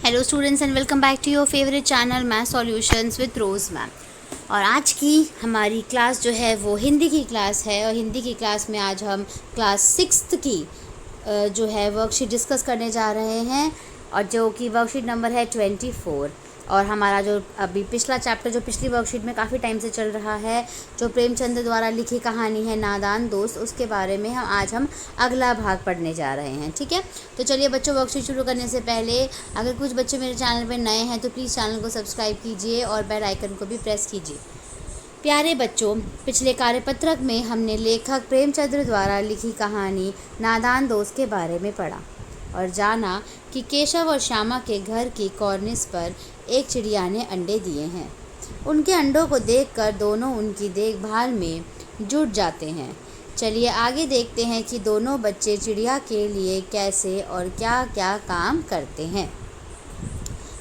Hello students and welcome back to your favourite channel math solutions with Rose ma'am. और आज की हमारी class जो है वो हिंदी की क्लास है। और हिंदी की क्लास में आज हम क्लास 6th की जो है वर्कशीट डिस्कस करने जा रहे हैं, और जो कि वर्कशीट नंबर है 24। और हमारा जो अभी पिछला चैप्टर जो पिछली वर्कशीट में काफ़ी टाइम से चल रहा है, जो प्रेमचंद द्वारा लिखी कहानी है नादान दोस्त, उसके बारे में हम अगला भाग पढ़ने जा रहे हैं। ठीक है, तो चलिए बच्चों, वर्कशीट शुरू करने से पहले अगर कुछ बच्चे मेरे चैनल पर नए हैं तो प्लीज़ चैनल को सब्सक्राइब कीजिए और बेल आइकन को भी प्रेस कीजिए। प्यारे बच्चों, पिछले कार्यपत्रक में हमने लेखक प्रेमचंद द्वारा लिखी कहानी नादान दोस्त के बारे में पढ़ा और जाना कि केशव और श्यामा के घर की कॉर्निस पर एक चिड़िया ने अंडे दिए हैं। उनके अंडों को देखकर दोनों उनकी देखभाल में जुट जाते हैं। चलिए आगे देखते हैं कि दोनों बच्चे चिड़िया के लिए कैसे और क्या क्या काम करते हैं।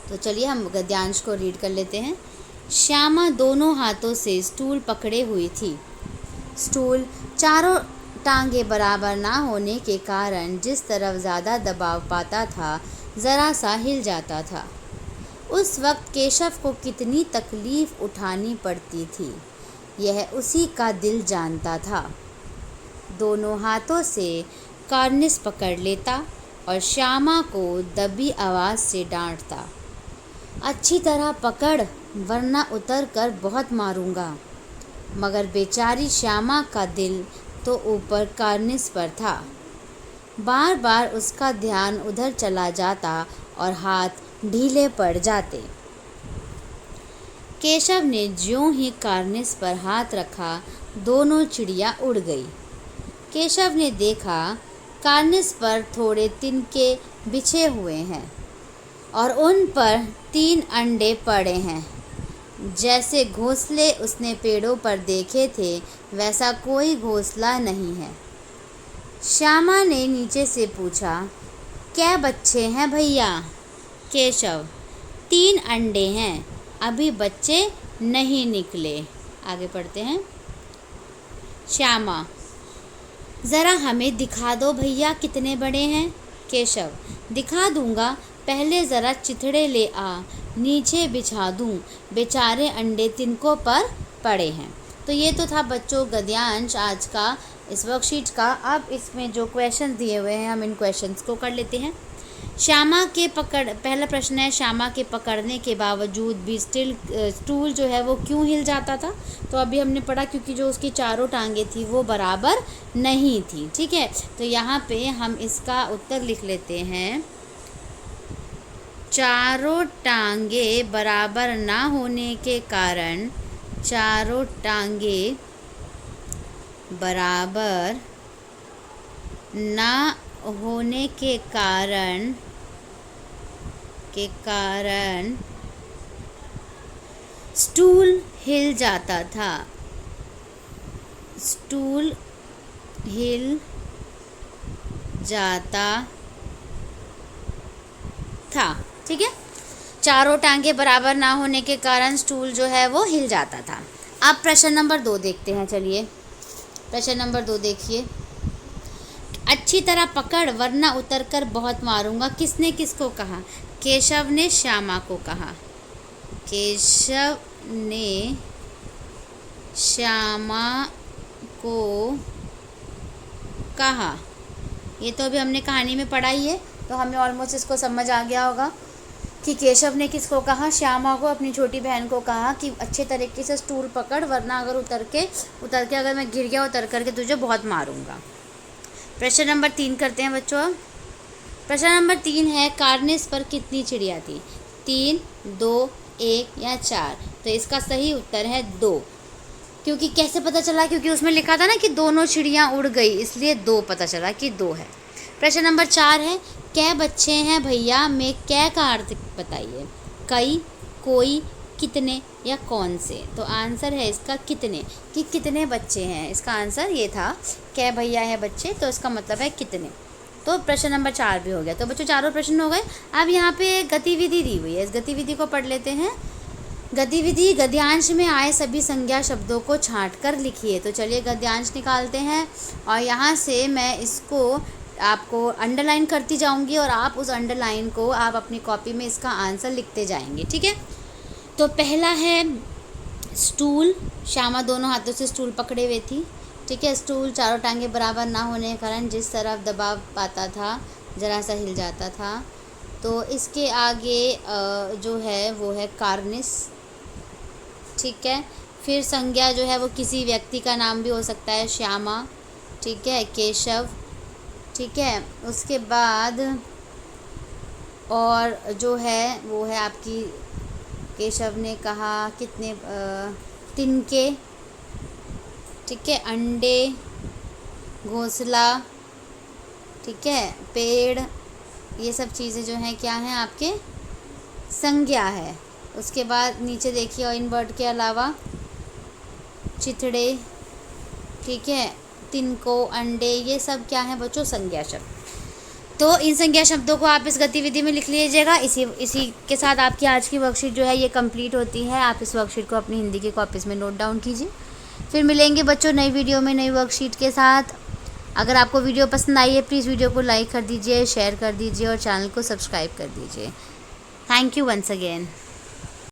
तो चलिए हम गद्यांश को रीड कर लेते हैं। श्यामा दोनों हाथों से स्टूल पकड़े हुई थी। स्टूल चारों टांगे बराबर ना होने के कारण जिस तरफ ज़्यादा दबाव पाता था ज़रा सा हिल जाता था। उस वक्त केशव को कितनी तकलीफ़ उठानी पड़ती थी, यह उसी का दिल जानता था। दोनों हाथों से कार्निस पकड़ लेता और श्यामा को दबी आवाज़ से डांटता, अच्छी तरह पकड़ वरना उतर कर बहुत मारूंगा। मगर बेचारी श्यामा का दिल तो ऊपर कार्निस पर था। बार बार उसका ध्यान उधर चला जाता और हाथ ढीले पड़ जाते। केशव ने ज्यों ही कार्निस पर हाथ रखा दोनों चिड़िया उड़ गई। केशव ने देखा कार्निस पर थोड़े तिनके बिछे हुए हैं और उन पर 3 अंडे पड़े हैं। जैसे घोंसले उसने पेड़ों पर देखे थे वैसा कोई घोंसला नहीं है। श्यामा ने नीचे से पूछा, क्या बच्चे हैं भैया? केशव, 3 अंडे हैं, अभी बच्चे नहीं निकले। आगे पढ़ते हैं। श्यामा, ज़रा हमें दिखा दो भैया कितने बड़े हैं। केशव, दिखा दूंगा, पहले ज़रा चिथड़े ले आ, नीचे बिछा दूं, बेचारे अंडे तिनकों पर पड़े हैं। तो ये तो था बच्चों गद्यांश आज का इस वर्कशीट का। अब इसमें जो क्वेश्चन दिए हुए हैं हम इन क्वेश्चंस को कर लेते हैं। पहला प्रश्न है, श्यामा के पकड़ने के बावजूद भी स्टूल जो है वो क्यों हिल जाता था? तो अभी हमने पढ़ा क्योंकि जो उसकी चारों टांगे थी वो बराबर नहीं थी। ठीक है, तो यहाँ पे हम इसका उत्तर लिख लेते हैं। चारों टांगे बराबर ना होने के कारण, चारों टांगे बराबर ना होने के कारण स्टूल हिल जाता था। स्टूल हिल जाता था। ठीक है, चारों टांगे बराबर ना होने के कारण स्टूल जो है वो हिल जाता था। अब प्रश्न नंबर 2 देखते हैं। चलिए प्रश्न नंबर 2 देखिए। अच्छी तरह पकड़ वरना उतर कर बहुत मारूंगा, किसने किसको कहा? केशव ने श्यामा को कहा। केशव ने श्यामा को कहा। ये तो अभी हमने कहानी में पढ़ा ही है, तो हमें ऑलमोस्ट इसको समझ आ गया होगा कि केशव ने किसको कहा? श्यामा को, अपनी छोटी बहन को कहा कि अच्छे तरीके से स्टूल पकड़ वरना अगर उतर के अगर मैं गिर गया उतर करके तुझे बहुत मारूंगा। प्रश्न नंबर 3 करते हैं बच्चों। प्रश्न नंबर 3 है, कार्निस पर कितनी चिड़िया थी? 3, 2, 1 या 4? तो इसका सही उत्तर है 2। क्योंकि कैसे पता चला? क्योंकि उसमें लिखा था ना कि दोनों चिड़िया उड़ गई, इसलिए 2 पता चला कि 2 है। प्रश्न नंबर 4 है, कै बच्चे हैं भैया में कै का अर्थ बताइए। कई, कोई, कितने या कौन से? तो आंसर है इसका कितने, कि कितने बच्चे हैं। इसका आंसर ये था, कै भैया है बच्चे, तो इसका मतलब है कितने। तो प्रश्न नंबर 4 भी हो गया। तो बच्चों चारों प्रश्न हो गए। अब यहाँ पे गतिविधि दी हुई है, इस गतिविधि को पढ़ लेते हैं। गतिविधि, गद्यांश में आए सभी संज्ञा शब्दों को छांट कर लिखिए। तो चलिए गद्यांश निकालते हैं और यहाँ से मैं इसको आपको अंडरलाइन करती जाऊंगी और आप उस अंडरलाइन को आप अपनी कॉपी में इसका आंसर लिखते जाएंगे, ठीक है। तो पहला है स्टूल। श्यामा दोनों हाथों से स्टूल पकड़े हुए थी, ठीक है। स्टूल चारों टांगे बराबर ना होने के कारण जिस तरफ दबाव पाता था ज़रा सा हिल जाता था। तो इसके आगे जो है वो है कार्निस, ठीक है। फिर संज्ञा जो है वो किसी व्यक्ति का नाम भी हो सकता है, श्यामा, ठीक है, केशव, ठीक है। उसके बाद और जो है वो है आपकी, केशव ने कहा कितने तिनके, ठीक है, अंडे, घोंसला, ठीक है, पेड़, ये सब चीज़ें जो हैं क्या हैं आपके संज्ञा है। उसके बाद नीचे देखिए और इन वर्ड के अलावा चिथड़े, ठीक है, तिनको, अंडे, ये सब क्या है बच्चों संज्ञा शब्द। तो इन संज्ञा शब्दों को आप इस गतिविधि में लिख लीजिएगा। इसी के साथ आपकी आज की वर्कशीट जो है ये कंप्लीट होती है। आप इस वर्कशीट को अपनी हिंदी की कॉपीज़ में नोट डाउन कीजिए। फिर मिलेंगे बच्चों नई वीडियो में नई वर्कशीट के साथ। अगर आपको वीडियो पसंद आई है प्लीज़ वीडियो को लाइक कर दीजिए, शेयर कर दीजिए और चैनल को सब्सक्राइब कर दीजिए। Thank you once again.